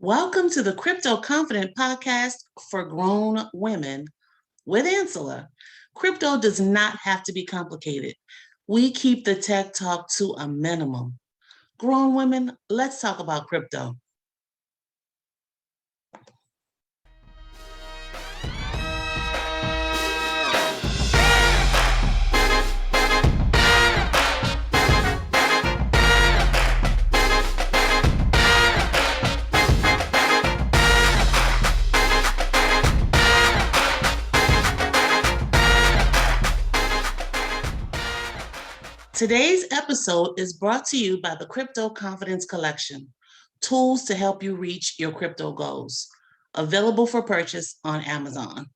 Welcome to the CryptoConfident Podcast for grown women with Ansela. Crypto does not have to be complicated. We keep the tech talk to a minimum. Grown women, let's talk about crypto. Today's episode is brought to you by the Crypto Confidence Collection, tools to help you reach your crypto goals, available for purchase on Amazon.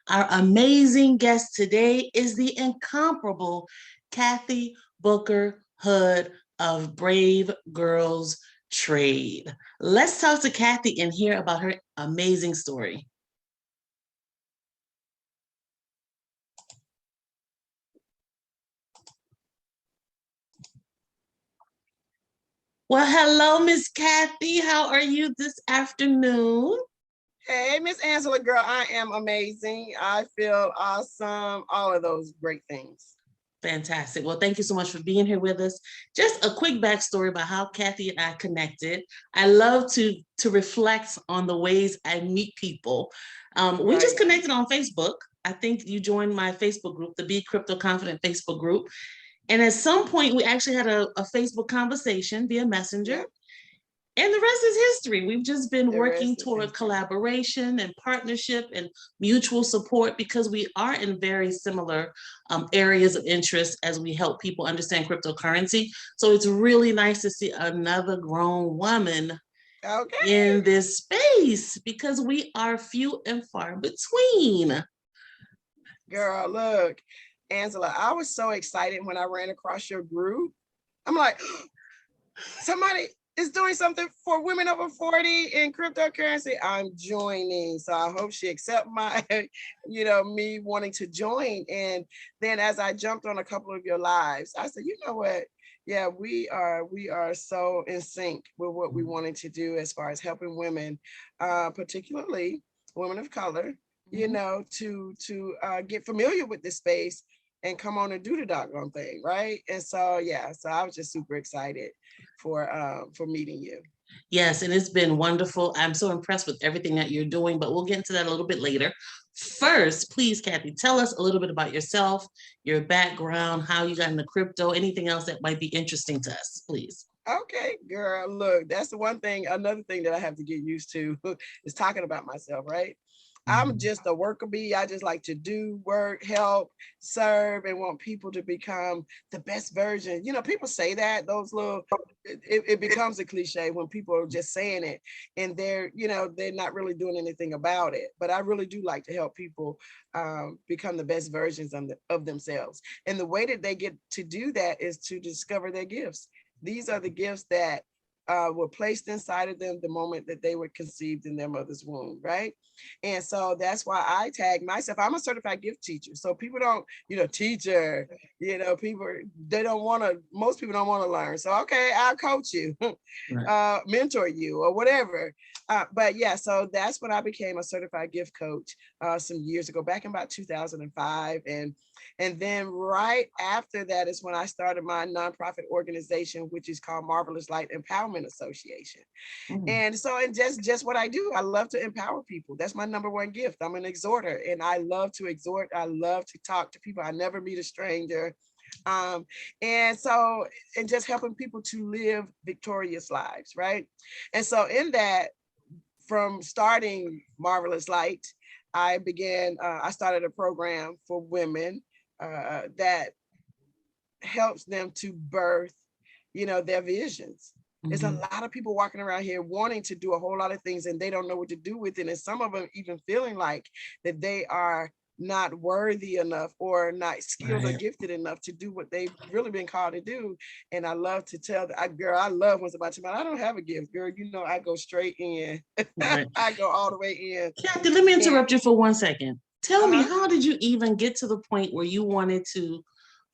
Our amazing guest today is the incomparable Kathy Booker Hood of Brave Girls Trade. Let's talk to Kathy and hear about her amazing story. Well, hello, Miss Kathy. How are you this afternoon? Hey, Miss Angela, girl, I am amazing. I feel awesome. All of those great things. Fantastic. Well, thank you so much for being here with us. Just a quick backstory about how Kathy and I connected. I love to reflect on the ways I meet people. We just connected on Facebook. I think you joined my Facebook group, the Be Crypto Confident Facebook group. And at some point, we actually had a Facebook conversation via Messenger. Yep. And the rest is history. We've just been working toward collaboration and partnership and mutual support because we are in very similar areas of interest as we help people understand cryptocurrency. So it's really nice to see another grown woman in this space because we are few and far between. Girl, look, Angela, I was so excited when I ran across your group. I'm like, somebody is doing something for women over 40 in cryptocurrency. I'm joining. So I hope she accept my, me wanting to join. And then as I jumped on a couple of your lives, I said, you know what? Yeah, we are so in sync with what we wanted to do as far as helping women, particularly women of color, to get familiar with this space and come on and do the doggone thing, right? And so, so I was just super excited for meeting you. Yes, and it's been wonderful. I'm so impressed with everything that you're doing, but we'll get into that a little bit later. First, please, Kathy, tell us a little bit about yourself, your background, how you got into crypto, anything else that might be interesting to us, please. Okay, girl, look, that's the one thing, another thing that I have to get used to is talking about myself, right? I'm just a worker bee. I just like to do work, help, serve, and want people to become the best version. People say that, it becomes a cliche when people are just saying it and they're not really doing anything about it. But I really do like to help people become the best versions of themselves. And the way that they get to do that is to discover their gifts. These are the gifts that were placed inside of them the moment that they were conceived in their mother's womb, right? And so that's why I tag myself. I'm a certified gift teacher. So people don't, teacher, most people don't want to learn. So, okay, I'll coach you, mentor you or whatever. But yeah, so that's when I became a certified gift coach some years ago, back in about 2005. And then right after that is when I started my nonprofit organization, which is called Marvelous Light Empowerment Association. And so, and just what I do, I love to empower people. That's my number one gift. I'm an exhorter and I love to exhort. I love to talk to people. I never meet a stranger. And just helping people to live victorious lives, right? And so in that, from starting Marvelous Light, I started a program for women that helps them to birth, their visions. There's a lot of people walking around here wanting to do a whole lot of things and they don't know what to do with it. And some of them even feeling like that they are not worthy enough or not skilled or gifted enough to do what they've really been called to do. And I love to tell girl, I love when somebody tells me I don't have a gift, girl, I go straight in. I go all the way in. Kathy, let me interrupt you for 1 second. Tell me, how did you even get to the point where you wanted to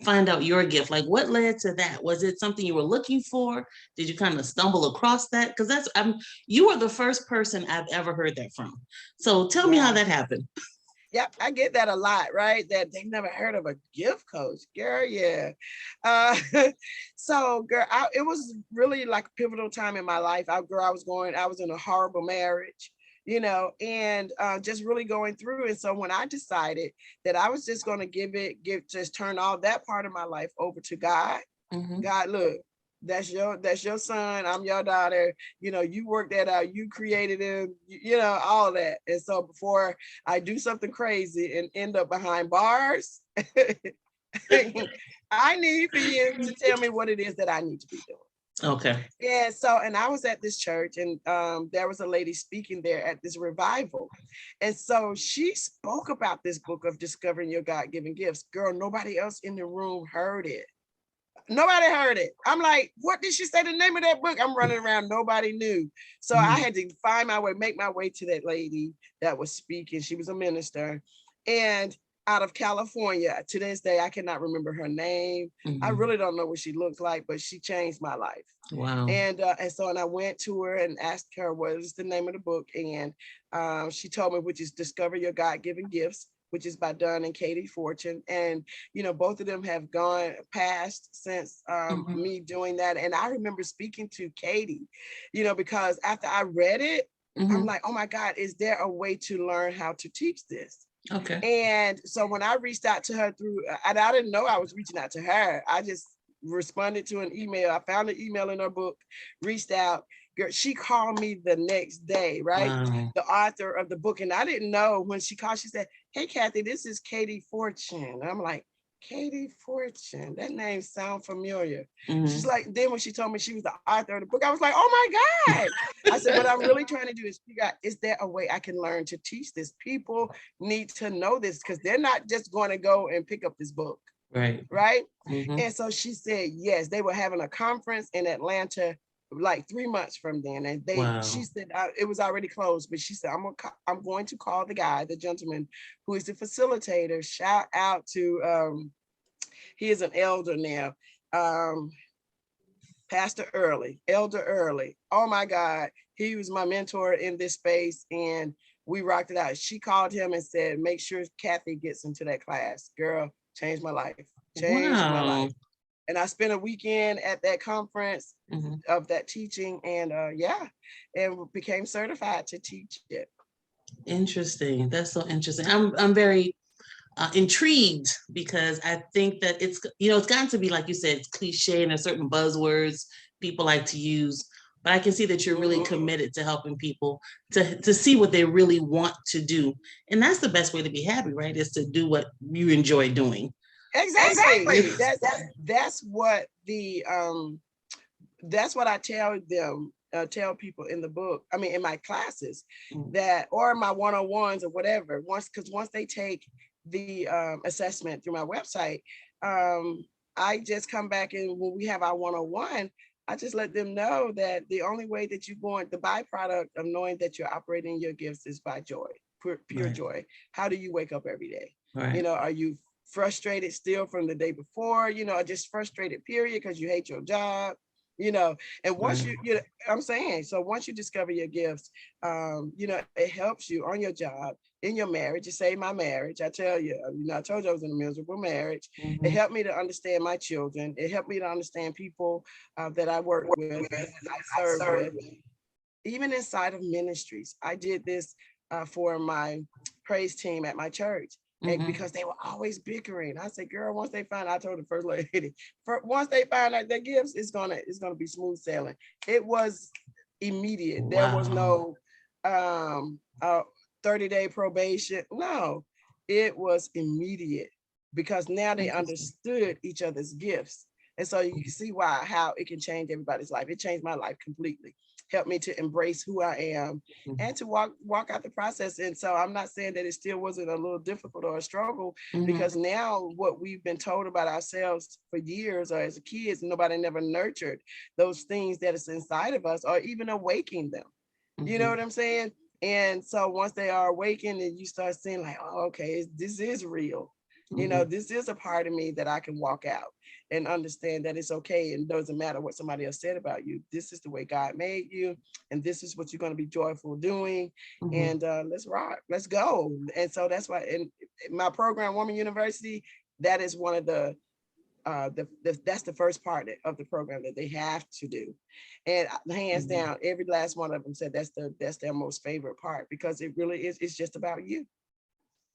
find out your gift? Like, what led to that? Was it something you were looking for? Did you kind of stumble across that? Because you are the first person I've ever heard that from. So tell me how Wow. that happened. Yep, I get that a lot, right? That they've never heard of a gift coach. Girl, yeah. Uh, so, girl, it was really like a pivotal time in my life. I was in a horrible marriage, and just really going through. And so when I decided that I was just going to just turn all that part of my life over to God. Mm-hmm. God, look, that's your son. I'm your daughter. You work that out. You created him. All that. And so before I do something crazy and end up behind bars, I need for you to tell me what it is that I need to be doing. Okay. And I was at this church, and there was a lady speaking there at this revival. And so she spoke about this book of discovering your God-given gifts. Girl, nobody else in the room heard it. Nobody heard it. I'm like, what did she say the name of that book? I'm running around. Nobody knew. So I had to make my way to that lady that was speaking. She was a minister. And out of California, to this day, I cannot remember her name. I really don't know what she looked like, but she changed my life. Wow. And I went to her and asked her what is the name of the book. And she told me, which is Discover Your God-Given Gifts, which is by Don and Katie Fortune. And, both of them have gone past since me doing that. And I remember speaking to Katie, because after I read it, I'm like, oh my God, is there a way to learn how to teach this? Okay. And so when I reached out to her and I didn't know I was reaching out to her, I just responded to an email. I found an email in her book, reached out. Girl, she called me the next day, right? Wow. The author of the book. And I didn't know when she called, she said, hey, Kathy, this is Katie Fortune. I'm like, Katie Fortune, that name sounds familiar. She's like, then when she told me she was the author of the book, I was like, oh my God. I said, what I'm really trying to do is figure out, is there a way I can learn to teach this? People need to know this because they're not just going to go and pick up this book. Right. And so she said, yes, they were having a conference in Atlanta like 3 months from then. And she said it was already closed, but she said, I'm going to call the gentleman who is the facilitator. Shout out to, he is an elder now. Pastor Elder Early. Oh my God. He was my mentor in this space and we rocked it out. She called him and said, make sure Kathy gets into that class. Girl, changed my life. My life. And I spent a weekend at that conference of that teaching and and became certified to teach it. Interesting. That's so interesting. I'm very intrigued because I think that it's gotten to be, like you said, it's cliche and there's certain buzzwords people like to use, but I can see that you're really committed to helping people to see what they really want to do. And that's the best way to be happy, right? Is to do what you enjoy doing. Exactly. That's what that's what I tell them, tell people in the book. I mean, in my classes that, or my one-on-ones or whatever, once they take the assessment through my website, I just come back and when we have our one-on-one, I just let them know that the only way that you're going, the byproduct of knowing that you're operating your gifts is by joy, pure joy. How do you wake up every day? Are you frustrated still from the day before, just frustrated period because you hate your job, and once I'm saying, so once you discover your gifts, it helps you on your job, in your marriage. It saved my marriage. I tell you, I told you I was in a miserable marriage. It helped me to understand my children. It helped me to understand people that I work with, I serve with. Even inside of ministries, I did this for my praise team at my church. And because they were always bickering. I said, girl, once they find out, I told the first lady, once they find out their gifts, it's gonna be smooth sailing. It was immediate. Wow. There was no 30-day probation. No, it was immediate because now they understood each other's gifts. And so you can see how it can change everybody's life. It changed my life completely. Helped me to embrace who I am and to walk out the process. And so I'm not saying that it still wasn't a little difficult or a struggle because now what we've been told about ourselves for years or as kids, nobody never nurtured those things that is inside of us or even awakening them. You know what I'm saying? And so once they are awakened and you start seeing like, oh, okay, this is real. You know, this is a part of me that I can walk out and understand that it's okay. And doesn't matter what somebody else said about you. This is the way God made you. And this is what you're going to be joyful doing. And let's rock, let's go. And so that's why in my program, Woman University, that is one of that's the first part of the program that they have to do. And hands down, every last one of them said that's their most favorite part, because it really is, it's just about you.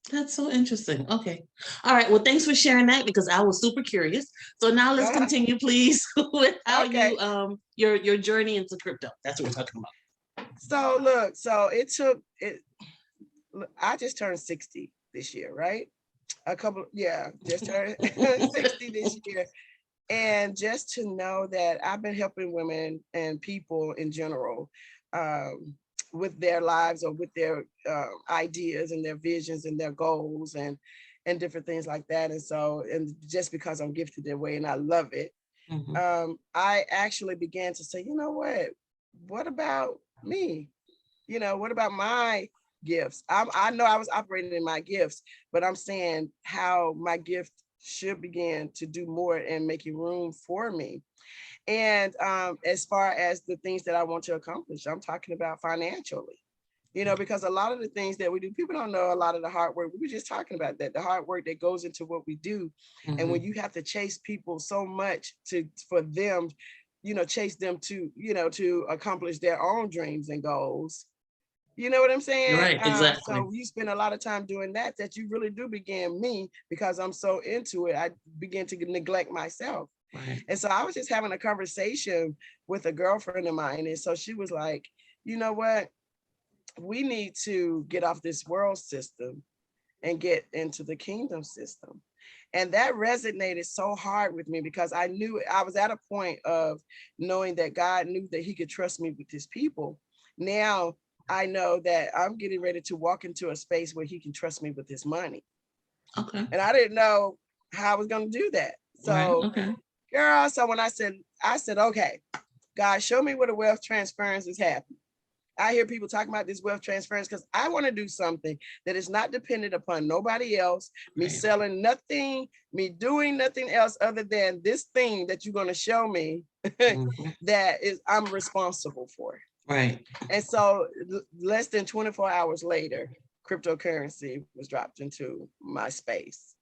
That's so interesting. Okay. All right. Well, thanks for sharing that, because I was super curious. So now let's continue, please, with how you your journey into crypto. That's what we're talking about. So look, so I just turned 60 this year, right? Just turned 60 this year. And just to know that I've been helping women and people in general with their lives, or with their ideas and their visions and their goals and different things like that. And so, and just because I'm gifted that way and I love it, I actually began to say, you know what about me? You know, what about my gifts? I know I was operating in my gifts, but I'm saying how my gift should begin to do more and making room for me. And as far as the things that I want to accomplish, I'm talking about financially, you know, because a lot of the things that we do, people don't know a lot of the hard work. We were just talking about that, the hard work that goes into what we do. And when you have to chase people so much for them, you know, chase them to, you know, to accomplish their own dreams and goals. You know what I'm saying? Right, exactly. So you spend a lot of time doing that you really do begin me, because I'm so into it, I begin to neglect myself. Right. And so I was just having a conversation with a girlfriend of mine. And so she was like, you know what? We need to get off this world system and get into the kingdom system. And that resonated so hard with me, because I knew I was at a point of knowing that God knew that he could trust me with his people. Now I know that I'm getting ready to walk into a space where he can trust me with his money. Okay. And I didn't know how I was going to do that. So, girl, so when I said, okay, God, show me where the wealth transference is happening. I hear people talking about this wealth transference because I want to do something that is not dependent upon nobody else, me selling nothing, me doing nothing else other than this thing that you're going to show me that is I'm responsible for. Right. And so less than 24 hours later, cryptocurrency was dropped into my space.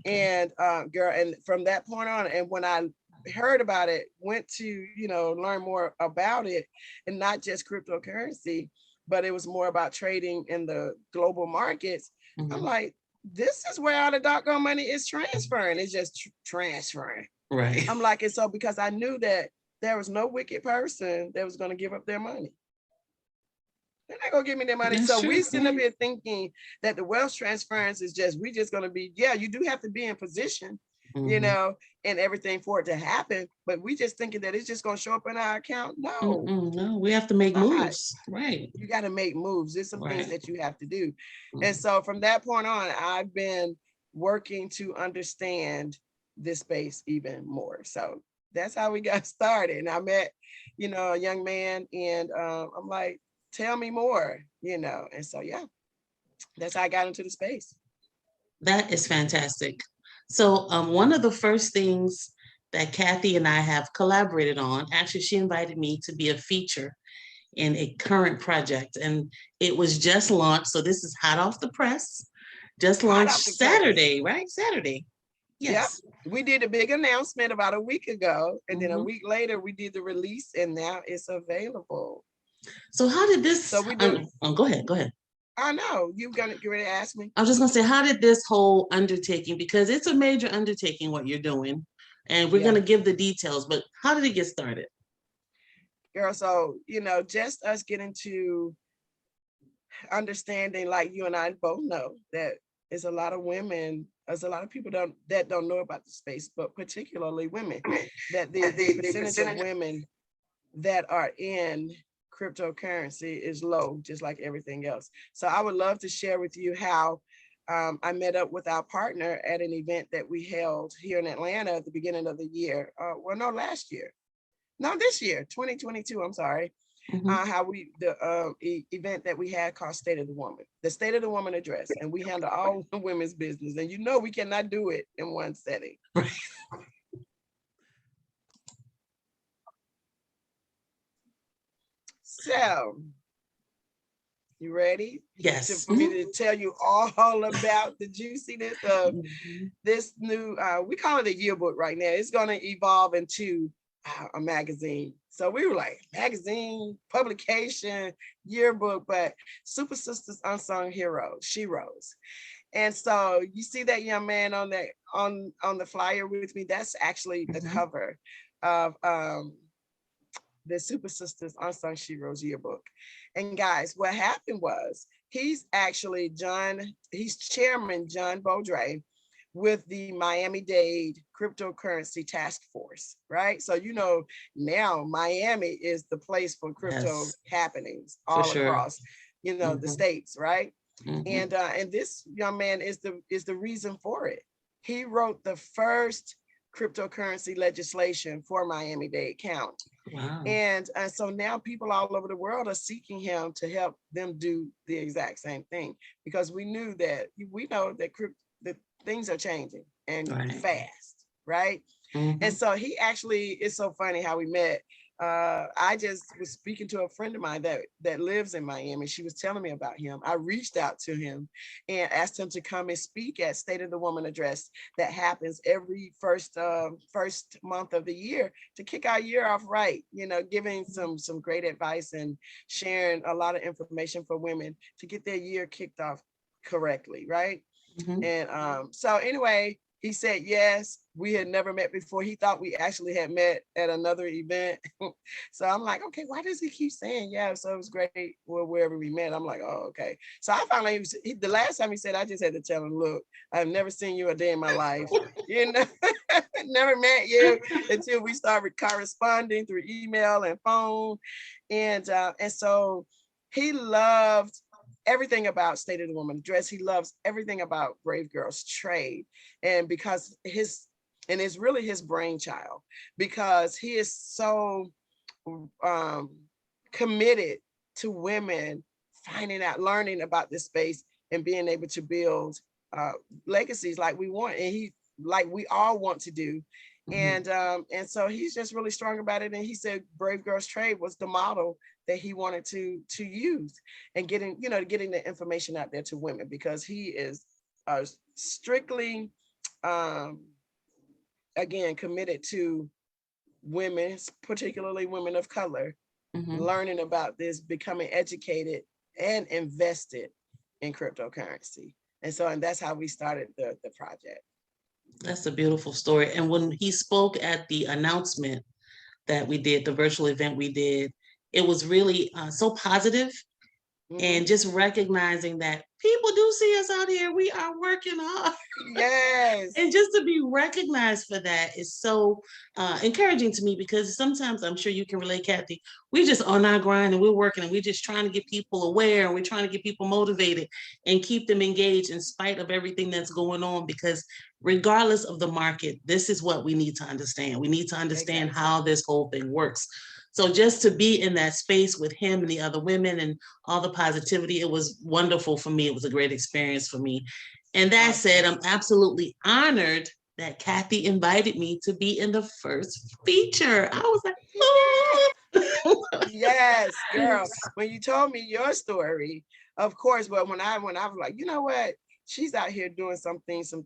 And girl, and from that point on, and when I heard about it, went to, you know, learn more about it, and not just cryptocurrency, but it was more about trading in the global markets. I'm like, this is where all the doggone money is transferring. It's just transferring. Right. I'm like, and so because I knew that there was no wicked person that was going to give up their money. They're not gonna give me their money. That's so true. We sitting up here thinking that the wealth transference is just, we just gonna be, yeah, you do have to be in position, you know, and everything for it to happen. But we just thinking that it's just gonna show up in our account. No, no, we have to make moves. Right. You got to make moves. There's some things that you have to do. And so from that point on, I've been working to understand this space even more. So that's how we got started. And I met, you know, a young man, and I'm like, tell me more, you know. And so, yeah, that's how I got into the space. That is fantastic. So one of the first things that Kathy and I have collaborated on, actually, she invited me to be a feature in a current project, and it was just launched. So this is hot off the press, just launched Saturday, right? Saturday. Yes. Yep. We did a big announcement about a week ago, and then a week later we did the release, and now it's available. So how did this? So we do. Go ahead. Go ahead. I know you're ready to ask me. I was just gonna say, how did this whole undertaking? Because it's a major undertaking what you're doing, and we're gonna give the details. But how did it get started? Girl, so you know, just us getting to understanding, like you and I both know, that there's a lot of women. There's a lot of people that don't know about the space, but particularly women. That the percentage of women that are in cryptocurrency is low, just like everything else. So I would love to share with you how I met up with our partner at an event that we held here in Atlanta at the beginning of the year. This year, 2022, I'm sorry. how we event that we had called State of the Woman, the State of the Woman address, and we handle all women's business. And we cannot do it in one setting. So, you ready? Yes. For me to tell you all about the juiciness of this new, we call it a yearbook right now. It's going to evolve into a magazine. So we were like, magazine, publication, yearbook, but Super Sisters Unsung Heroes, Sheroes. And so you see that young man on that on the flyer with me. That's actually the cover of the Super Sisters Unsung Sheroes yearbook. And guys, what happened was he's chairman John Beaudry with the Miami-Dade cryptocurrency task force, right? So now Miami is the place for crypto happenings all across, the states, right? And this young man is the reason for it. He wrote the first cryptocurrency legislation for Miami-Dade County. Wow. And so now people all over the world are seeking him to help them do the exact same thing, because we know that the things are changing and fast, right? And so he actually, it's so funny how we met. I just was speaking to a friend of mine that lives in Miami. She was telling me about him. I reached out to him and asked him to come and speak at State of the Woman address that happens every first month of the year to kick our year off right, giving some great advice and sharing a lot of information for women to get their year kicked off correctly, right? And so anyway, he said yes. We had never met before. He thought we actually had met at another event. So I'm like, okay, why does he keep saying yeah? So it was great wherever we met. I'm like, oh, okay. So I finally, the last time he said, I just had to tell him, look, I've never seen you a day in my life. Never met you until we started corresponding through email and phone. And so he loved everything about State of the Woman address. He loves everything about Brave Girls Trade. And because it's really his brainchild, because he is so committed to women finding out, learning about this space and being able to build legacies like we want. And we all want to do. And so he's just really strong about it. And he said Brave Girls Trade was the model that he wanted to use, and getting the information out there to women, because he is strictly again committed to women, particularly women of color, learning about this, becoming educated and invested in cryptocurrency. And that's how we started the project. That's a beautiful story. And when he spoke at the announcement that we did, the virtual event we did, it was really so positive. And just recognizing that people do see us out here. We are working hard. Yes. And just to be recognized for that is so encouraging to me, because sometimes, I'm sure you can relate, Kathy, we're just on our grind and we're working and we're just trying to get people aware, and we're trying to get people motivated and keep them engaged in spite of everything that's going on, because regardless of the market, this is what we need to understand. We need to understand how this whole thing works. So just to be in that space with him and the other women and all the positivity, it was wonderful for me. It was a great experience for me. And that said, I'm absolutely honored that Kathy invited me to be in the first feature. I was like, oh. Yes, girl. When you told me your story, of course, but when I was like, you know what? She's out here doing something, some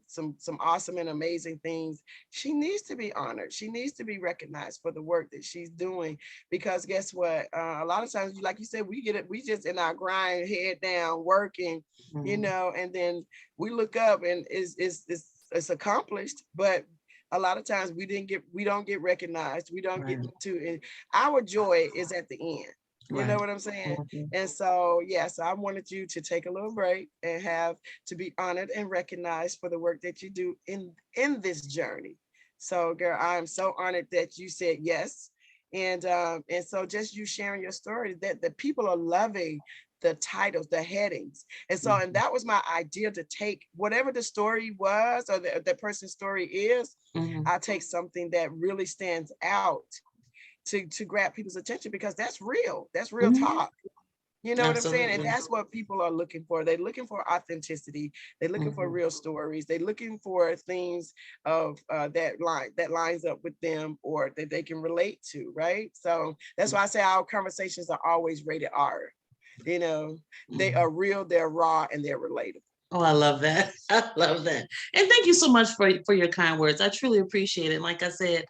awesome and amazing things. She needs to be honored. She needs to be recognized for the work that she's doing, because guess what? A lot of times, like you said, we just in our grind, head down, working, and then we look up and it's accomplished, but a lot of times we don't get recognized. We don't get to, and our joy is at the end. You know what I'm saying? And so, yes, I wanted you to take a little break and have to be honored and recognized for the work that you do in this journey. So, girl, I am so honored that you said yes. And so just you sharing your story, that the people are loving the titles, the headings. And so, and that was my idea, to take whatever the story was, or the person's story is, I'll take something that really stands out to grab people's attention, because that's real. That's real talk. You know what I'm saying? And that's what people are looking for. They're looking for authenticity. They're looking for real stories. They're looking for things of that lines up with them, or that they can relate to, right? So that's why I say our conversations are always rated R. You know, they are real, they're raw, and they're relatable. Oh, I love that. I love that. And thank you so much for your kind words. I truly appreciate it. Like I said,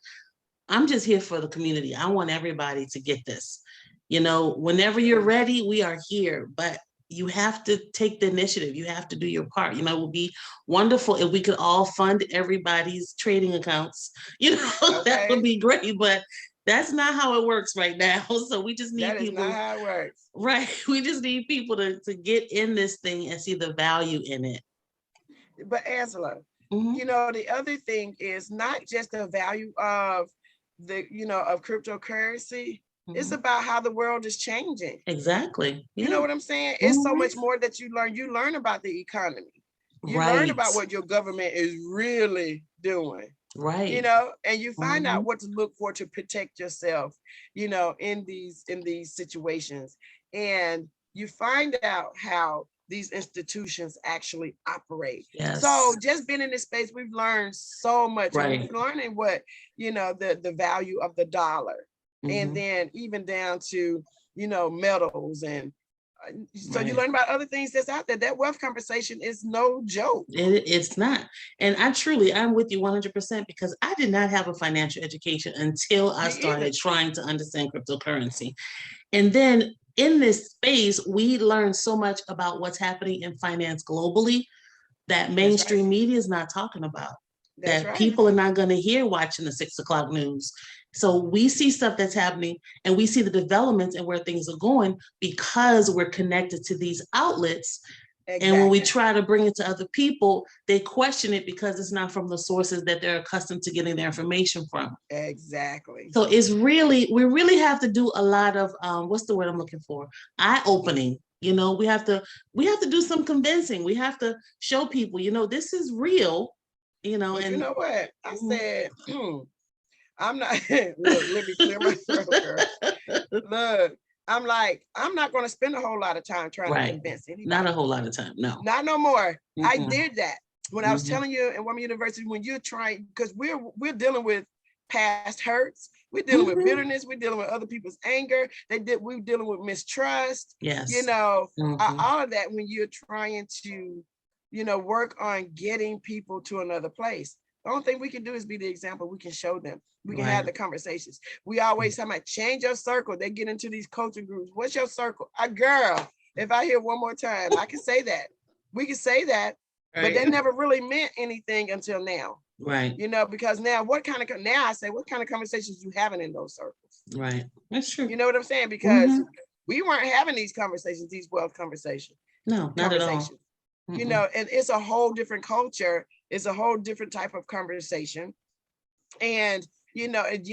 I'm just here for the community. I want everybody to get this. You know, whenever you're ready, we are here, but you have to take the initiative. You have to do your part. You know, it would be wonderful if we could all fund everybody's trading accounts. You know, that would be great, but that's not how it works right now. So we just need people. That is not how it works. Right. We just need people to get in this thing and see the value in it. But Angela, you know, the other thing is not just the value of of cryptocurrency. It's about how the world is changing. Exactly. You know what I'm saying? It's so much more that you learn. You learn about the economy. You learn about what your government is really doing. Right. You know, and you find out what to look for to protect yourself, you know, in these situations. And you find out how these institutions actually operate. Yes. So just being in this space, we've learned so much. Right. We're learning what, you know, the value of the dollar. And then even down to, you know, metals. And so you learn about other things that's out there. That wealth conversation is no joke. It's not. And I'm with you 100%, because I did not have a financial education until I started trying to understand cryptocurrency. And then in this space, we learn so much about what's happening in finance globally that mainstream media is not talking about. That people are not going to hear watching the 6 o'clock news. So we see stuff that's happening, and we see the developments and where things are going because we're connected to these outlets. Exactly. And when we try to bring it to other people, they question it because it's not from the sources that they're accustomed to getting their information from. Exactly. So we really have to do a lot of, what's the word I'm looking for? Eye-opening. You know, we have to do some convincing. We have to show people, you know, this is real, you know. And you know what? I said, I'm not, look, let me clear my throat, girl. Look, I'm like, I'm not going to spend a whole lot of time trying to convince anybody. Not a whole lot of time, no. Not no more. I did that. When I was telling you in Women University, when you're trying, because we're dealing with past hurts, we're dealing with bitterness, we're dealing with other people's anger, we're dealing with mistrust, you know, all of that when you're trying to, you know, work on getting people to another place. The only thing we can do is be the example. We can show them. We can have the conversations. We always talk about change your circle. They get into these coaching groups. What's your circle? A girl. If I hear one more time, I can say that. We can say that, but that never really meant anything until now. Right. You know, because now I say, what kind of conversations you having in those circles? Right. That's true. You know what I'm saying? Because we weren't having these conversations, these wealth conversations. No, not at all. You know, and it's a whole different culture. It's a whole different type of conversation. And, you know, it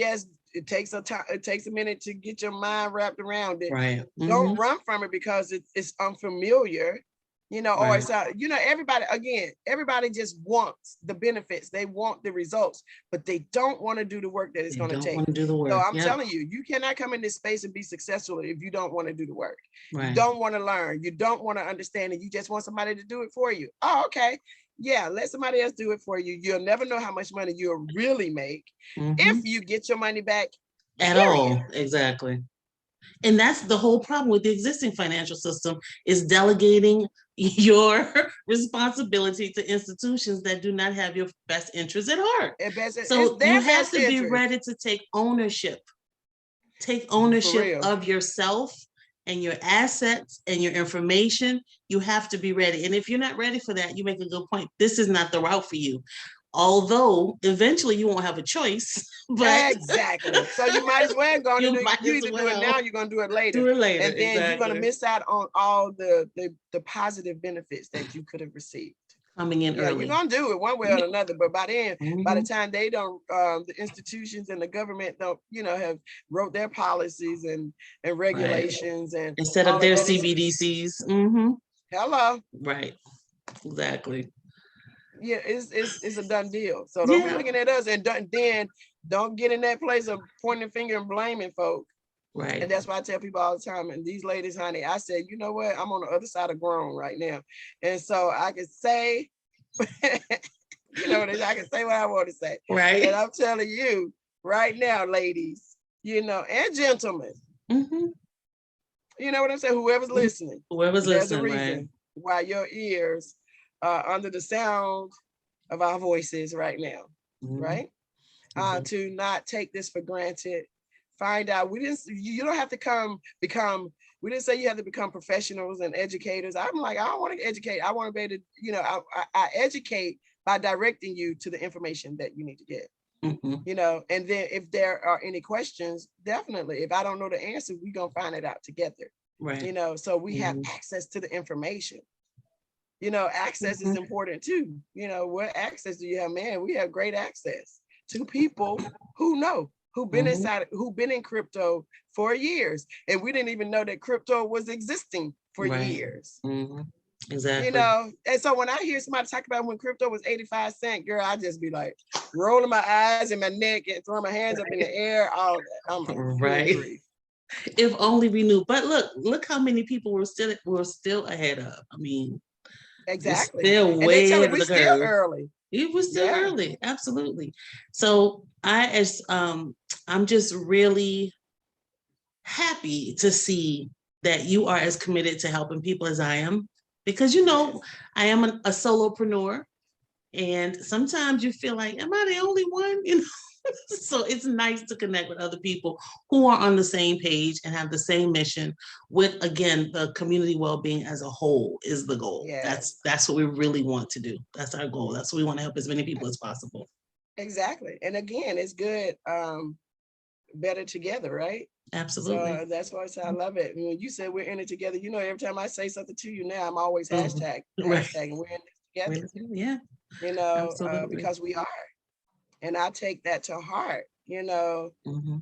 takes a time, it takes a minute to get your mind wrapped around it. Right. Don't run from it because it's unfamiliar, you know, or it's, you know, everybody just wants the benefits. They want the results, but they don't want to do the work that it's going to take. Want to do the work. So I'm telling you, you cannot come in this space and be successful if you don't want to do the work. Right. You don't want to learn. You don't want to understand it. You just want somebody to do it for you. Oh, okay. Yeah, let somebody else do it for you. You'll never know how much money you'll really make if you get your money back at all. Exactly. And that's the whole problem with the existing financial system, is delegating your responsibility to institutions that do not have your best interests at heart. So you have to be ready to take ownership. Take ownership of yourself and your assets and your information. You have to be ready. And if you're not ready for that, you make a good point. This is not the route for you. Although eventually you won't have a choice. But exactly. So you might as well go. You either do it now, you're going to do it later. Do it later. And then you're going to miss out on all the positive benefits that you could have received. Coming in early. You're going to do it one way or another. But by then, by the time they don't, the institutions and the government don't, you know, have wrote their policies and regulations and instead of their CBDCs. Hello. Right. Exactly. Yeah, it's a done deal. So don't be looking at us and then Don't get in that place of pointing finger and blaming folk. Right. And that's why I tell people all the time. And these ladies, honey, I said, you know what? I'm on the other side of grown right now. And so I can say, you know, I can say what I want to say. Right. And I'm telling you right now, ladies, you know, and gentlemen, you know what I'm saying? Whoever's listening, there's a reason why your ears are under the sound of our voices right now, right? To not take this for granted. Find out. You don't have to become, we didn't say you have to become professionals and educators. I'm like, I don't want to educate. I want to be able to, you know, I educate by directing you to the information that you need to get. You know, and then if there are any questions, definitely, if I don't know the answer, we're going to find it out together. Right. You know, so we have access to the information. You know, access is important too. You know, what access do you have? Man, we have great access to people who know, who've been inside, who've been in crypto for years. And we didn't even know that crypto was existing for years. Exactly. You know, and so when I hear somebody talk about when crypto was 85 cents, girl, I just be like rolling my eyes and my neck and throwing my hands up in the air. All that. I'm like, if only we knew. But look how many people we're still ahead of. I mean, exactly. Still way ahead of the still curve. Early. It was still early, absolutely. So I'm just really happy to see that you are as committed to helping people as I am, because you know I am a solopreneur, and sometimes you feel like, am I the only one? You know, so it's nice to connect with other people who are on the same page and have the same mission. With, again, the community well-being as a whole is the goal. That's what we really want to do. That's our goal. That's what we want to help as many people as possible. Exactly. And again, it's good. Better together, right? Absolutely. So that's why I say I love it. When you said we're in it together, you know, every time I say something to you now, I'm always hashtagging we're in it together. Yeah. You know, because we are. And I take that to heart. You know,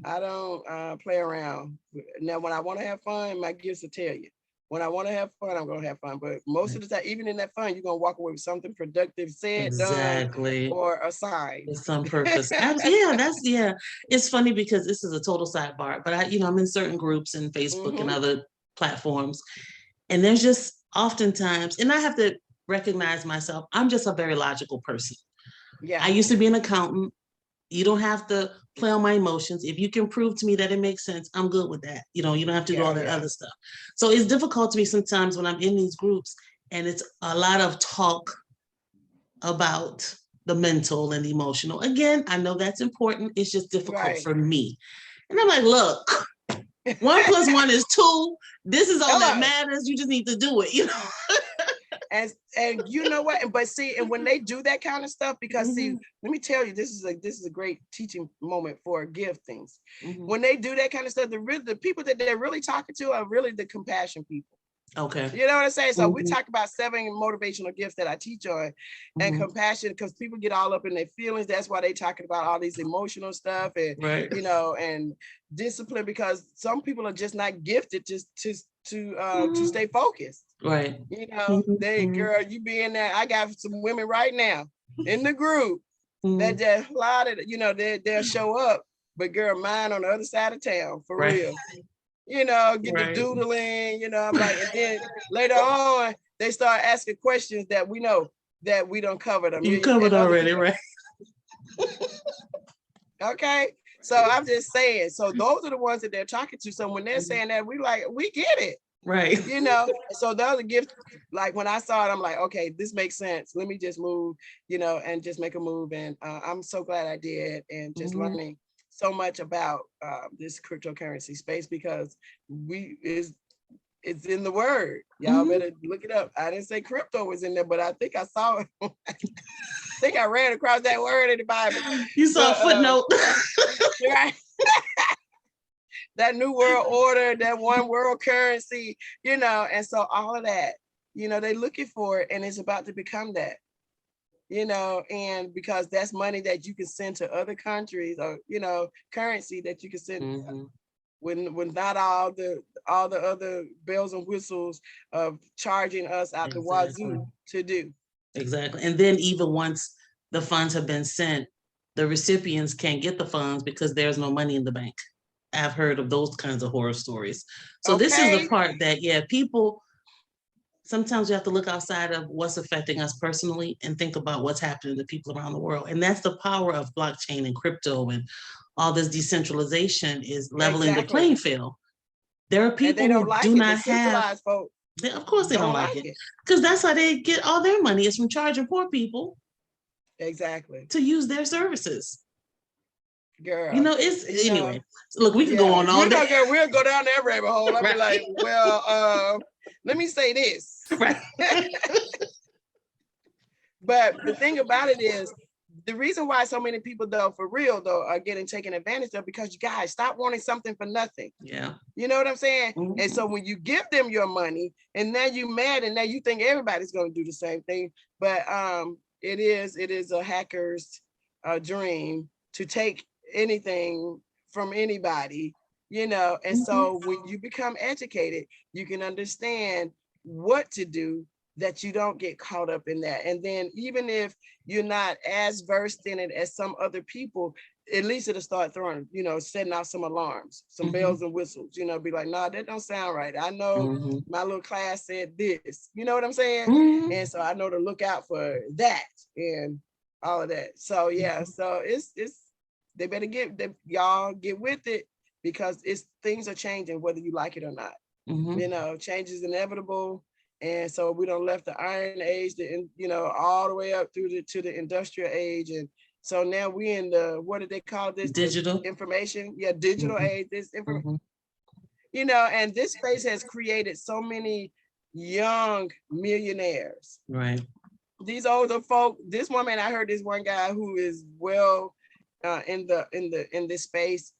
I don't play around. Now, when I want to have fun, my gifts will tell you. When I want to have fun, I'm going to have fun. But most of the time, even in that fun, you're going to walk away with something productive said, done, or a sign. With some purpose. It's funny because this is a total sidebar, but I'm in certain groups in Facebook and other platforms. And there's just oftentimes, and I have to recognize myself, I'm just a very logical person. I used to be an accountant. You don't have to play on my emotions. If you can prove to me that it makes sense, I'm good with that. You don't have to do all that other stuff. So it's difficult to me sometimes when I'm in these groups and it's a lot of talk about the mental and emotional. Again, I know that's important. It's just difficult for me. And I'm like, look, 1 + 1 is 2. This is all that matters. You just need to do it, And you know what? But see, and when they do that kind of stuff, because see, let me tell you, this is a great teaching moment for giftings. When they do that kind of stuff, the people that they're really talking to are really the compassion people. Okay. You know what I'm saying? So we talk about 7 motivational gifts that I teach on, and compassion, because people get all up in their feelings. That's why they talking about all these emotional stuff and and discipline, because some people are just not gifted to stay focused. Right. You know, girl, you be in there. I got some women right now in the group that just a lot of, they'll show up, but girl, mine on the other side of town, for real. Get the doodling, I'm like, and then later on, they start asking questions that we know that we don't cover them. You covered already, right? Okay. So I'm just saying, so those are the ones that they're talking to. So when they're saying that, we get it. Right. So the other gift, like when I saw it, I'm like, okay, this makes sense. Let me just move, and just make a move. And I'm so glad I did. And just learning so much about this cryptocurrency space, because it's in the word. Y'all better look it up. I didn't say crypto was in there, but I think I saw it. I think I ran across that word in the Bible. You saw a footnote. Right. That new world order, that one world currency, and so all of that, they're looking for it, and it's about to become that, and because that's money that you can send to other countries, or, currency that you can send when not all the other bells and whistles of charging us out the wazoo to do. Exactly. And then even once the funds have been sent, the recipients can't get the funds because there's no money in the bank. I've heard of those kinds of horror stories. So this is the part that, people, sometimes we have to look outside of what's affecting us personally and think about what's happening to people around the world. And that's the power of blockchain and crypto and all this decentralization, is leveling the playing field. There are people who do not have, of course they don't like it, because that's how they get all their money, is from charging poor people to use their services. Girl, it's anyway. Look, we can go on all day. We'll go down that rabbit hole. I'll be like, well, let me say this. Right. But the thing about it is, the reason why so many people, though, for real, though, are getting taken advantage of, because you guys stop wanting something for nothing. Yeah. You know what I'm saying? Mm-hmm. And so when you give them your money, and now you mad, and now you think everybody's going to do the same thing. But it is a hacker's dream to take anything from anybody, and so when you become educated, you can understand what to do, that you don't get caught up in that. And then even if you're not as versed in it as some other people, at least it'll start throwing, setting off some alarms, some bells and whistles, be like, nah, that don't sound right. I know my little class said this, you know what I'm saying? And so I know to look out for that and all of that. So yeah, so it's they better y'all get with it, because things are changing whether you like it or not. Change is inevitable. And so we don't left the Iron Age, all the way up through to the Industrial Age. And so now we in the, what do they call this? Digital information. Yeah, digital age. This information. And this space has created so many young millionaires. Right. These older folk. This woman, I heard this one guy who is well in this space.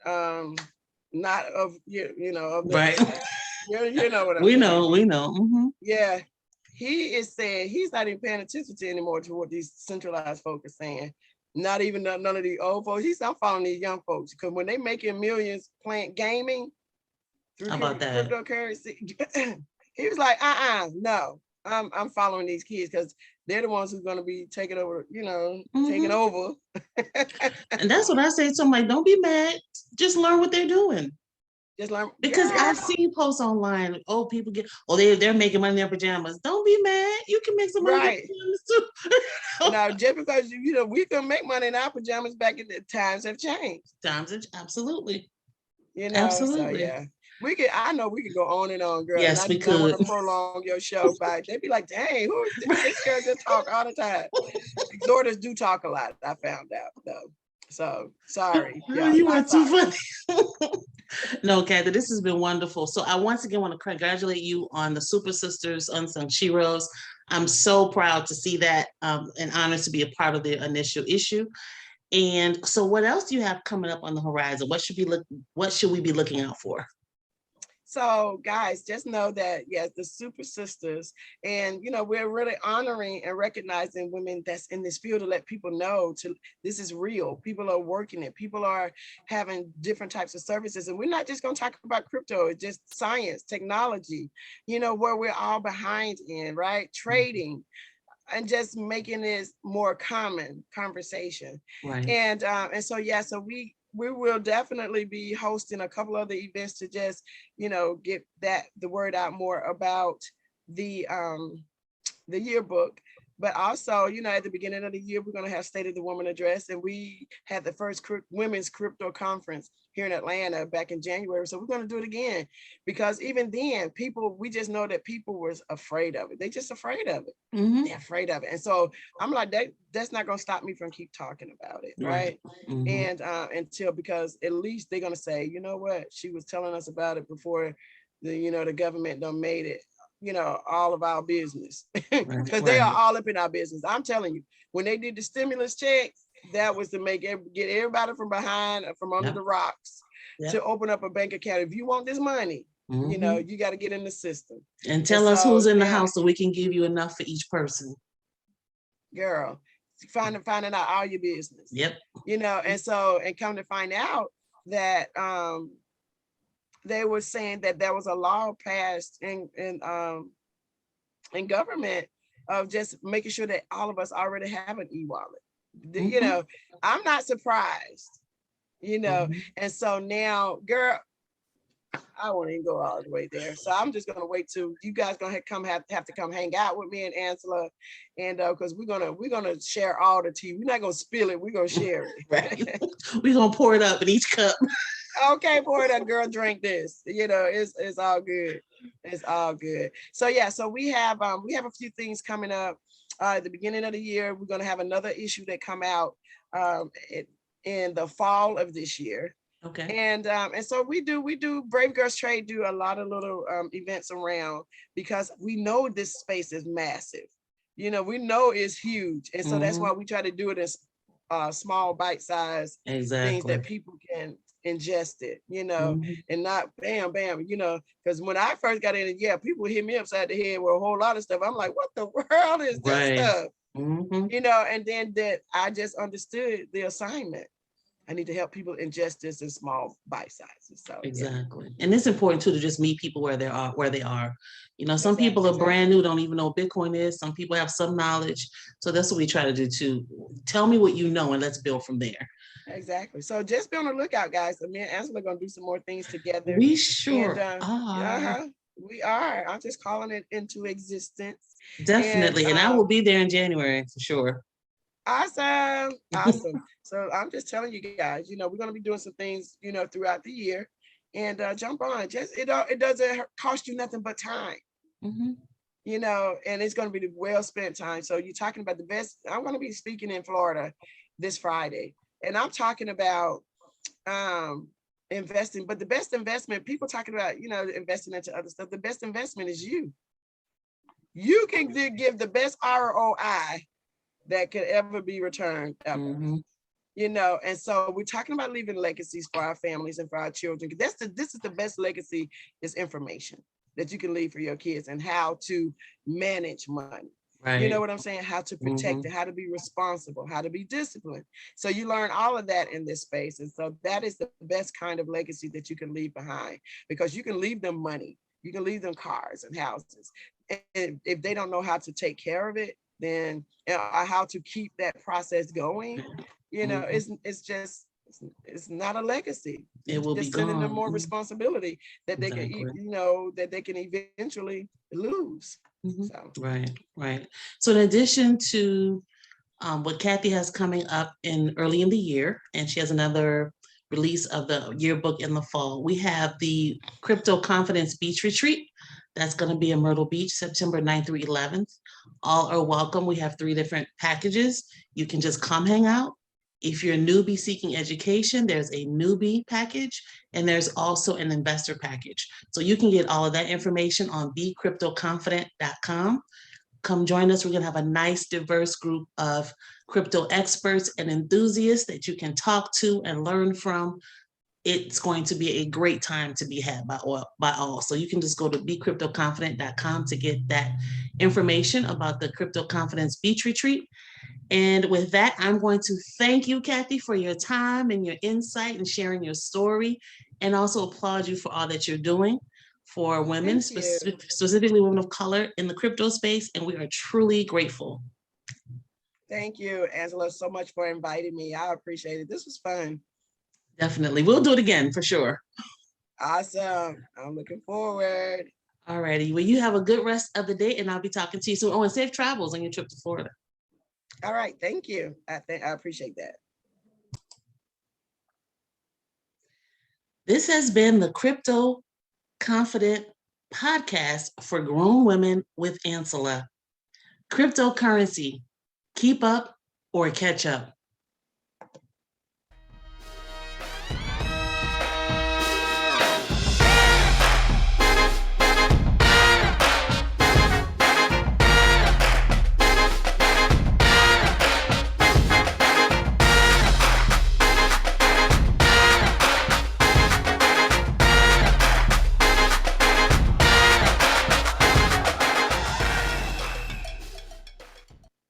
Not of of the, right. You know what I mean. We know. Mm-hmm. Yeah. He is saying he's not even paying attention to anymore to what these centralized folks are saying. Not even none of the old folks. He said, I'm following these young folks, because when they making millions playing gaming through cryptocurrency, he was like, no, I'm following these kids, because they're the ones who's going to be taking over, taking over. And that's what I say to them, like, don't be mad. Just learn what they're doing. Just learn. Because I've seen posts online, people they're making money in their pajamas. Don't be mad. You can make some money in your pajamas too. Now, just because we can make money in our pajamas, back in the times have changed. Absolutely. Absolutely. So yeah. I know we could go on and on, girl. Yes, we could. I want to prolong your show by, they'd be like, dang, who is this girl just talk all the time? Exhorters do talk a lot, I found out though. So sorry. You are too funny. No, Kathy, this has been wonderful. So I once again want to congratulate you on the Super Sisters Unsung Heroes. I'm so proud to see that, and honored to be a part of the initial issue. And so what else do you have coming up on the horizon? What should we be looking out for? So guys, just know that, yes, the Super Sisters, and we're really honoring and recognizing women that's in this field, to let people know this is real. People are working it. People are having different types of services. And we're not just going to talk about crypto, it's just science, technology, where we're all behind in, right? Trading, and just making this more common conversation. Right. And so, yeah, so we will definitely be hosting a couple other events to just, get the word out more about the yearbook. But also, at the beginning of the year, we're going to have State of the Woman address. And we had the first women's crypto conference here in Atlanta back in January. So we're going to do it again, because even then we just know that people was afraid of it. They just afraid of it. They're afraid of it. And so I'm like, that's not going to stop me from keep talking about it. Right. And because at least they're going to say, you know what, she was telling us about it before the government done made it, all of our business, because they are all up in our business. I'm telling you, when they did the stimulus checks, that was to get everybody from behind, from under the rocks, to open up a bank account. If you want this money, you got to get in the system. And tell us who's in the house so we can give you enough for each person. Girl, finding out all your business. Yep. And come to find out that they were saying that there was a law passed in government of just making sure that all of us already have an e-wallet. You know, I'm not surprised, you know. And so now, girl, I won't even go all the way there. So I'm just gonna wait till you guys gonna have to come hang out with me and Angela, and because we're gonna share all the tea. We're not gonna spill it. We're gonna share it. Right. We're gonna pour it up in each cup. Okay, pour it up, girl. Drink this. You know, it's all good. It's all good. So yeah, so we have a few things coming up. At the beginning of the year, we're gonna have another issue that come out in the fall of this year. Okay. And so we do Brave Girls Trade do a lot of little events around, because we know this space is massive. You know, we know it's huge. And so that's why we try to do it as small bite-sized things that people can ingest it, you know, and not bam, bam, you know, because when I first got in, yeah, people hit me upside the head with a whole lot of stuff. I'm like, what the world is this stuff? You know, and then that I just understood the assignment. I need to help people ingest this in small bite sizes. So exactly. Yeah. And it's important too to just meet people where they are. You know, some people are brand new, don't even know what Bitcoin is. Some people have some knowledge. So that's what we try to do too. Tell me what you know and let's build from there. Exactly. So just be on the lookout, guys. Me and Angela are gonna do some more things together. We sure are. We are. I'm just calling it into existence. Definitely. And I will be there in January for sure. Awesome. So I'm just telling you guys, you know, we're going to be doing some things, you know, throughout the year, and jump on. Just it doesn't cost you nothing but time. You know, and it's going to be the well spent time. So you're talking about the best. I'm going to be speaking in Florida this Friday, and I'm talking about investing. But the best investment, people talking about, you know, investing into other stuff. The best investment is you. You can give the best ROI that could ever be returned ever. You know, and so we're talking about leaving legacies for our families and for our children. This is the best legacy, is information that you can leave for your kids, and how to manage money. Right. You know what I'm saying? How to protect it, how to be responsible, how to be disciplined. So you learn all of that in this space. And so that is the best kind of legacy that you can leave behind, because you can leave them money, you can leave them cars and houses. And if they don't know how to take care of it, then how to keep that process going, you know, it's not a legacy. It will be sending them more responsibility that they can, you know, that they can eventually lose. So. Right. So in addition to what Kathy has coming up early in the year, and she has another release of the yearbook in the fall, we have the Crypto Confidence Beach Retreat. That's going to be in Myrtle Beach, September 9th through 11th. All are welcome. We have 3 different packages. You can just come hang out. If you're a newbie seeking education, there's a newbie package, and there's also an investor package. So you can get all of that information on BeCryptoConfident.com. Come join us. We're going to have a nice, diverse group of crypto experts and enthusiasts that you can talk to and learn from. It's going to be a great time to be had by all. So you can just go to BeCryptoConfident.com to get that information about the Crypto Confidence Beach Retreat. And with that, I'm going to thank you, Kathy, for your time and your insight and sharing your story, and also applaud you for all that you're doing for women, specifically women of color in the crypto space. And we are truly grateful. Thank you, Angela, so much for inviting me. I appreciate it. This was fun. Definitely. We'll do it again for sure. Awesome. I'm looking forward. All righty. Well, you have a good rest of the day, and I'll be talking to you soon. Oh, and safe travels on your trip to Florida. All right. Thank you. I appreciate that. This has been the Crypto Confident Podcast for grown women with Angela. Cryptocurrency. Keep up or catch up.